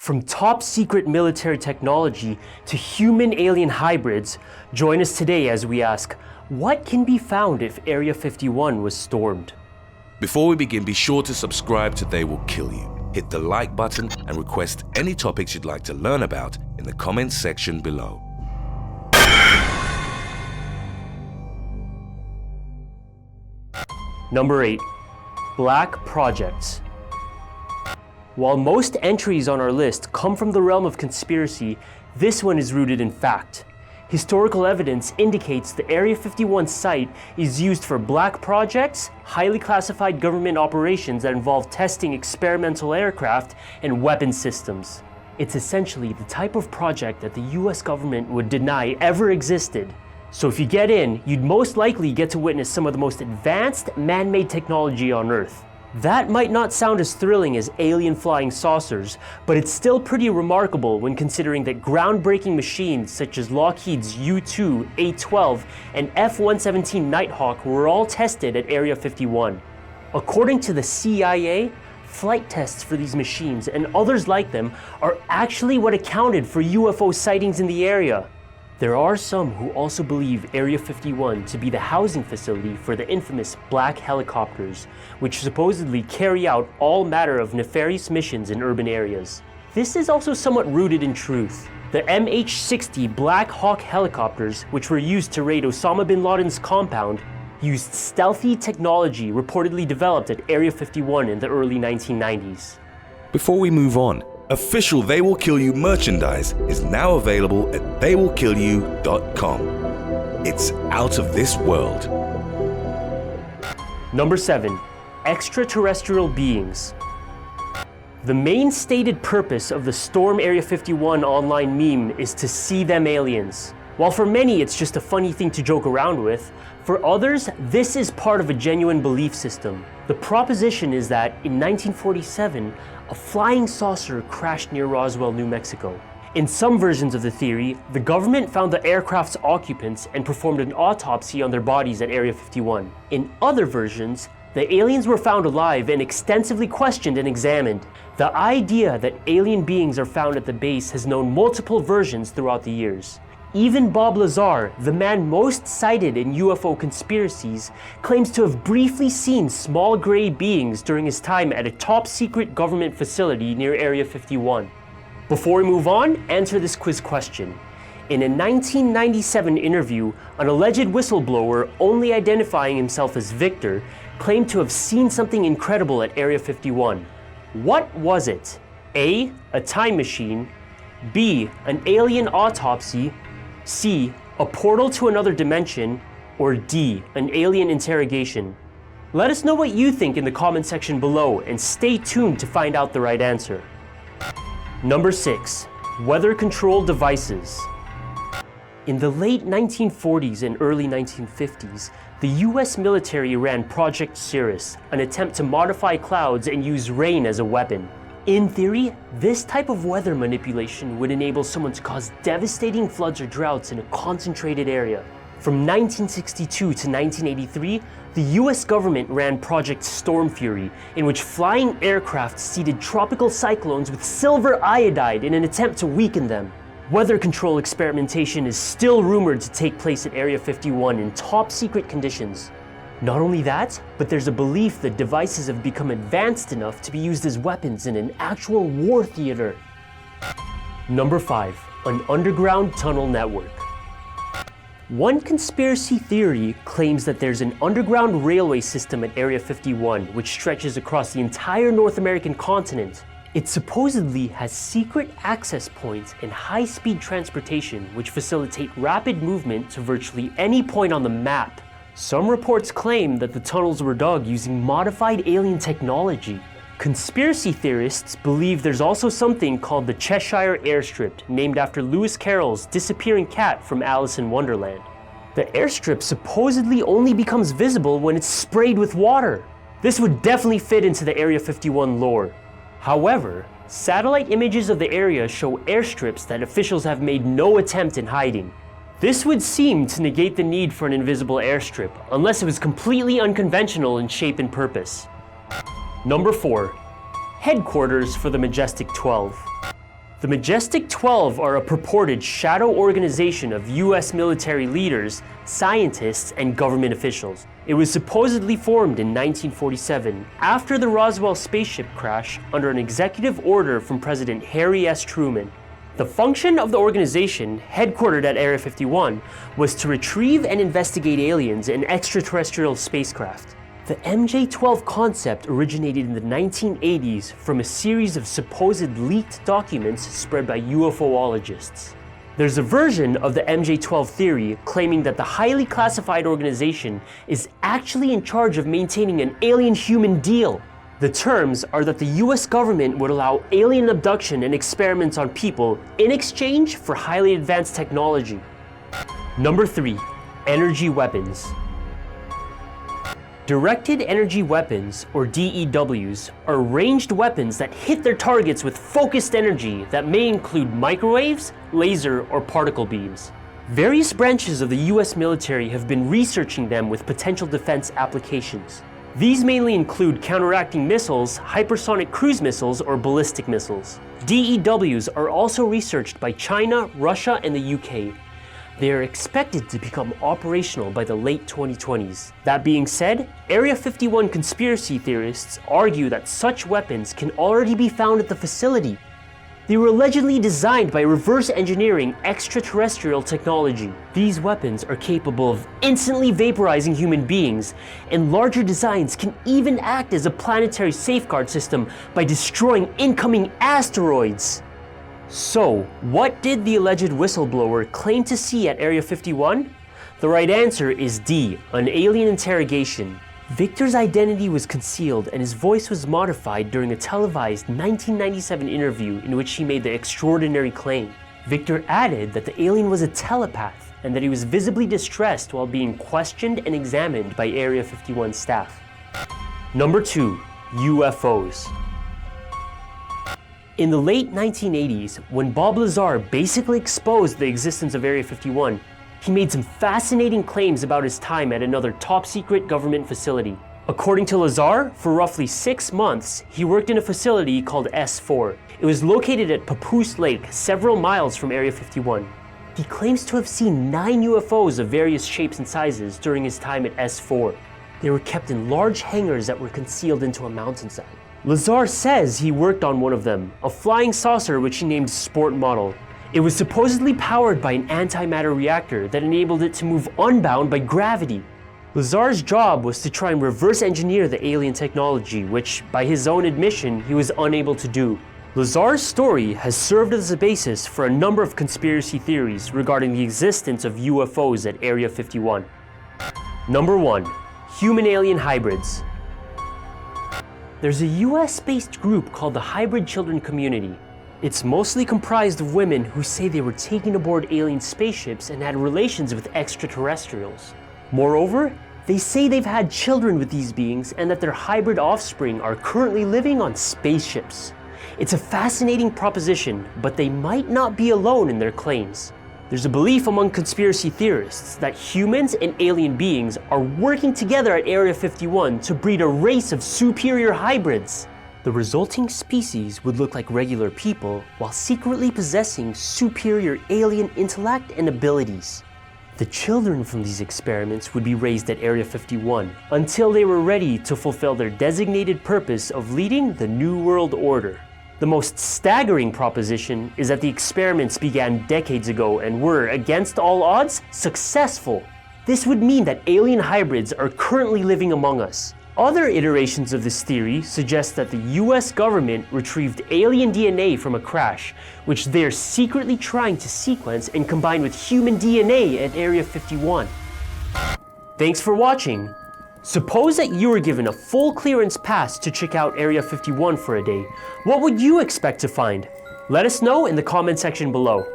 From top secret military technology to human alien hybrids, join us today as we ask, what can be found if Area 51 was stormed? Before we begin, be sure to subscribe to They Will Kill You. Hit the like button and request any topics you'd like to learn about in the comments section below. Number 8. Black Projects. While most entries on our list come from the realm of conspiracy, this one is rooted in fact. Historical evidence indicates the Area 51 site is used for black projects, highly classified government operations that involve testing experimental aircraft and weapon systems. It's essentially the type of project that the US government would deny ever existed. So if you get in, you'd most likely get to witness some of the most advanced man-made technology on Earth. That might not sound as thrilling as alien flying saucers, but it's still pretty remarkable when considering that groundbreaking machines such as Lockheed's U-2, A-12, and F-117 Nighthawk were all tested at Area 51. According to the CIA, flight tests for these machines and others like them are actually what accounted for UFO sightings in the area. There are some who also believe Area 51 to be the housing facility for the infamous black helicopters, which supposedly carry out all manner of nefarious missions in urban areas. This is also somewhat rooted in truth. The MH-60 Black Hawk helicopters, which were used to raid Osama bin Laden's compound, used stealthy technology reportedly developed at Area 51 in the early 1990s. Before we move on, official They Will Kill You merchandise is now available at theywillkillyou.com. It's out of this world. Number 7. Extraterrestrial beings. The main stated purpose of the Storm Area 51 online meme is to see them aliens. While for many it's just a funny thing to joke around with, for others this is part of a genuine belief system. The proposition is that in 1947, a flying saucer crashed near Roswell, New Mexico. In some versions of the theory, the government found the aircraft's occupants and performed an autopsy on their bodies at Area 51. In other versions, the aliens were found alive and extensively questioned and examined. The idea that alien beings are found at the base has known multiple versions throughout the years. Even Bob Lazar, the man most cited in UFO conspiracies, claims to have briefly seen small gray beings during his time at a top-secret government facility near Area 51. Before we move on, answer this quiz question. In a 1997 interview, an alleged whistleblower, only identifying himself as Victor, claimed to have seen something incredible at Area 51. What was it? A. A time machine. B. An alien autopsy. C. A portal to another dimension. Or D. An alien interrogation. Let us know what you think in the comment section below and stay tuned to find out the right answer. Number 6. Weather control devices. In the late 1940s and early 1950s, the US military ran Project Cirrus, an attempt to modify clouds and use rain as a weapon. In theory, this type of weather manipulation would enable someone to cause devastating floods or droughts in a concentrated area. From 1962 to 1983, the US government ran Project Storm Fury, in which flying aircraft seeded tropical cyclones with silver iodide in an attempt to weaken them. Weather control experimentation is still rumored to take place at Area 51 in top-secret conditions. Not only that, but there's a belief that devices have become advanced enough to be used as weapons in an actual war theater. Number 5. An underground tunnel network. One conspiracy theory claims that there's an underground railway system at Area 51 which stretches across the entire North American continent. It supposedly has secret access points and high-speed transportation which facilitate rapid movement to virtually any point on the map. Some reports claim that the tunnels were dug using modified alien technology. Conspiracy theorists believe there's also something called the Cheshire Airstrip, named after Lewis Carroll's disappearing cat from Alice in Wonderland. The airstrip supposedly only becomes visible when it's sprayed with water. This would definitely fit into the Area 51 lore. However, satellite images of the area show airstrips that officials have made no attempt in hiding. This would seem to negate the need for an invisible airstrip, unless it was completely unconventional in shape and purpose. Number 4. Headquarters for the Majestic 12. The Majestic 12 are a purported shadow organization of US military leaders, scientists, and government officials. It was supposedly formed in 1947 after the Roswell spaceship crash under an executive order from President Harry S. Truman. The function of the organization, headquartered at Area 51, was to retrieve and investigate aliens and extraterrestrial spacecraft. The MJ-12 concept originated in the 1980s from a series of supposed leaked documents spread by UFOologists. There's a version of the MJ-12 theory claiming that the highly classified organization is actually in charge of maintaining an alien-human deal. The terms are that the US government would allow alien abduction and experiments on people in exchange for highly advanced technology. Number 3. Energy weapons. Directed energy weapons, or DEWs, are ranged weapons that hit their targets with focused energy that may include microwaves, laser, or particle beams. Various branches of the US military have been researching them with potential defense applications. These mainly include counteracting missiles, hypersonic cruise missiles, or ballistic missiles. DEWs are also researched by China, Russia, and the UK. They are expected to become operational by the late 2020s. That being said, Area 51 conspiracy theorists argue that such weapons can already be found at the facility. They were allegedly designed by reverse engineering extraterrestrial technology. These weapons are capable of instantly vaporizing human beings, and larger designs can even act as a planetary safeguard system by destroying incoming asteroids. So, what did the alleged whistleblower claim to see at Area 51? The right answer is D, an alien interrogation. Victor's identity was concealed and his voice was modified during a televised 1997 interview in which he made the extraordinary claim. Victor added that the alien was a telepath and that he was visibly distressed while being questioned and examined by Area 51 staff. Number 2. UFOs. In the late 1980s, when Bob Lazar basically exposed the existence of Area 51, he made some fascinating claims about his time at another top-secret government facility. According to Lazar, for roughly 6 months, he worked in a facility called S4. It was located at Papoose Lake, several miles from Area 51. He claims to have seen 9 UFOs of various shapes and sizes during his time at S4. They were kept in large hangars that were concealed into a mountainside. Lazar says he worked on one of them, a flying saucer which he named Sport Model. It was supposedly powered by an antimatter reactor that enabled it to move unbound by gravity. Lazar's job was to try and reverse engineer the alien technology, which, by his own admission, he was unable to do. Lazar's story has served as a basis for a number of conspiracy theories regarding the existence of UFOs at Area 51. Number 1. Human-alien hybrids. There's a US-based group called the Hybrid Children Community. It's mostly comprised of women who say they were taken aboard alien spaceships and had relations with extraterrestrials. Moreover, they say they've had children with these beings and that their hybrid offspring are currently living on spaceships. It's a fascinating proposition, but they might not be alone in their claims. There's a belief among conspiracy theorists that humans and alien beings are working together at Area 51 to breed a race of superior hybrids. The resulting species would look like regular people while secretly possessing superior alien intellect and abilities. The children from these experiments would be raised at Area 51 until they were ready to fulfill their designated purpose of leading the New World Order. The most staggering proposition is that the experiments began decades ago and were, against all odds, successful. This would mean that alien hybrids are currently living among us. Other iterations of this theory suggest that the US government retrieved alien DNA from a crash, which they're secretly trying to sequence and combine with human DNA at Area 51. Thanks for watching. Suppose that you were given a full clearance pass to check out Area 51 for a day. What would you expect to find? Let us know in the comment section below.